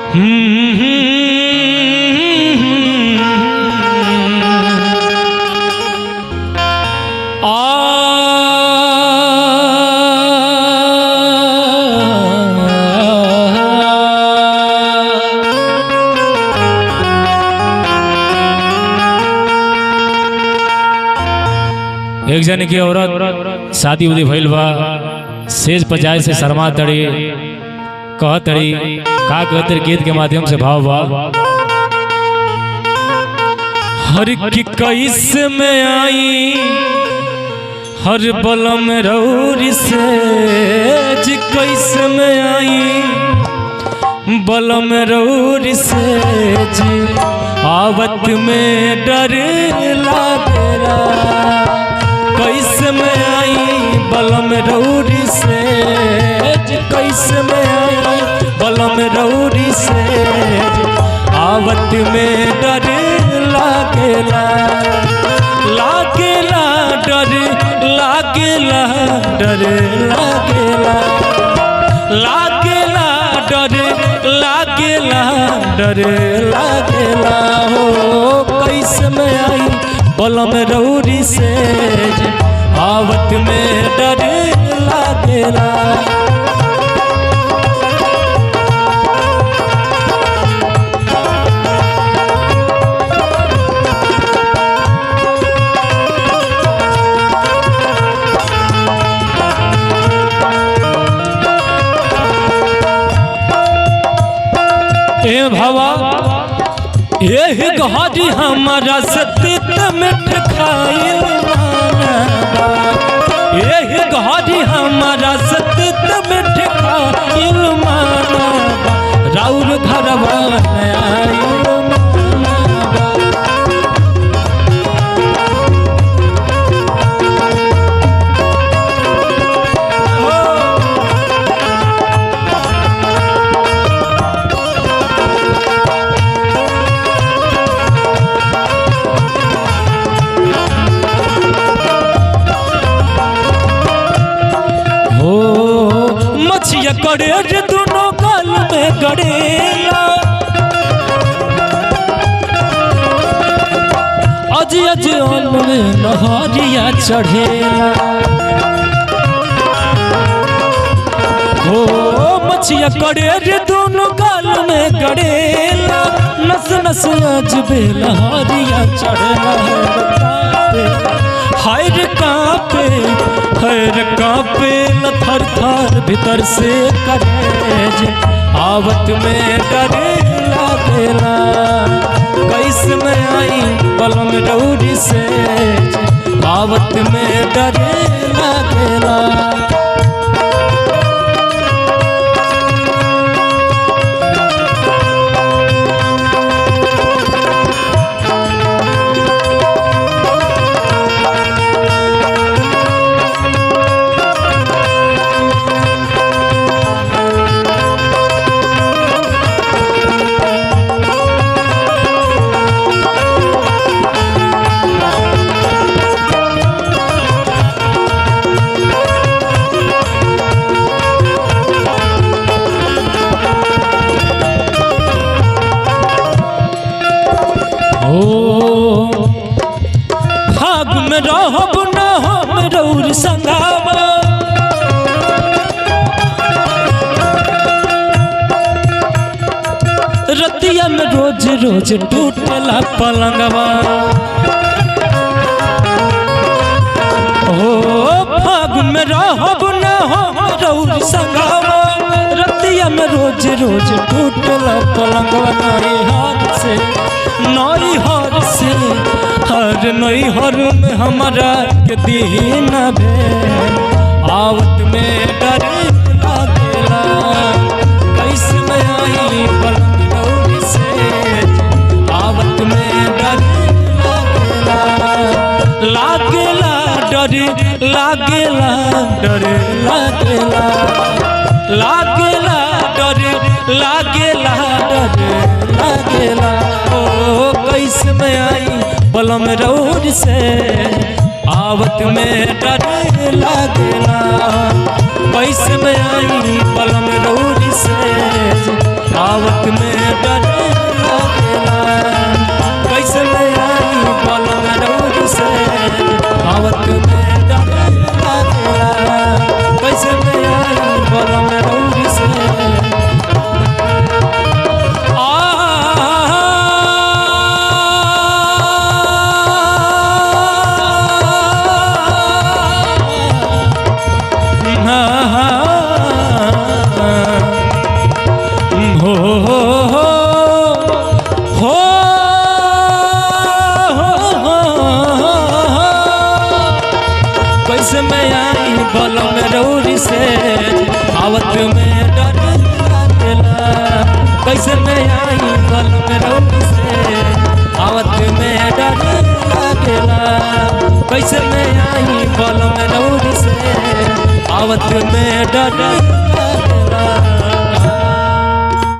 एक जन की औरत शादी उदी भइल बा, सेज पर जाए से शर्मा तड़ी, कह तड़ी का कहते गीत के माध्यम से भाव बा। हर की कैस में आई हर बलम रौरी से, कैस में आई बलम रौरी से, आवत में डर लागेला। कैसे में आई बलम रौरी से, कैसे में आई बलम रौरी से, आवत में डर लागेला। लागेला डर लागेला, डर लागेला, लागेला डर लागेला, डर लागेला। हो कैसे में आई बलम रौरी से, आवत में डर लागेला। ए भवा एह गहरी हमारा सतीत मिठ खाइल मानबा, एह गहरी हमारा सतीत मिठ खाइल मानबा, राउर घरवा में आइल मानबा। मछिया कड़ेज दोनों गाल में गड़ेला, अज अज अन्न में नहरिया चढ़ेला। हो मछिया कड़ेज दोनों गाल में गड़ेला, नस नस अज बेलहरिया चढ़ेला। हाय रे कांपे, हाय रे कांपे न थर थर भीतर से करेज, आवत में डर लागेला। कैसे में आई बलम रौरी से, आवत में डर लागेला। भाग में रहब न हम रौर संगावा, रतिया में रोज रोज टूटेला पलंगवा। हो भाग में रहब न हम रौर संगावा, रतिया में रोज रोज टूटेला पलंगवा। नाई हाथ से नई हर से, हर नई हर में हमारा के दीन भेल, आवत में डर लागेला। कैसे में आई बलम रौरी से, आवत में डर लागेला। लागेला डर लागेला, डर लागेला, लागेला डर लागेला, डर लागेला। ओ कैसे में आई बलम रौरी से, आवत में डर लागेला। कैसे में आई बलम रौरी से, आवत में कैसे मैं आई बल में रौद से आवत में डर लागेला कैसे मैं आई बल में रौद से आवत में डर लागेला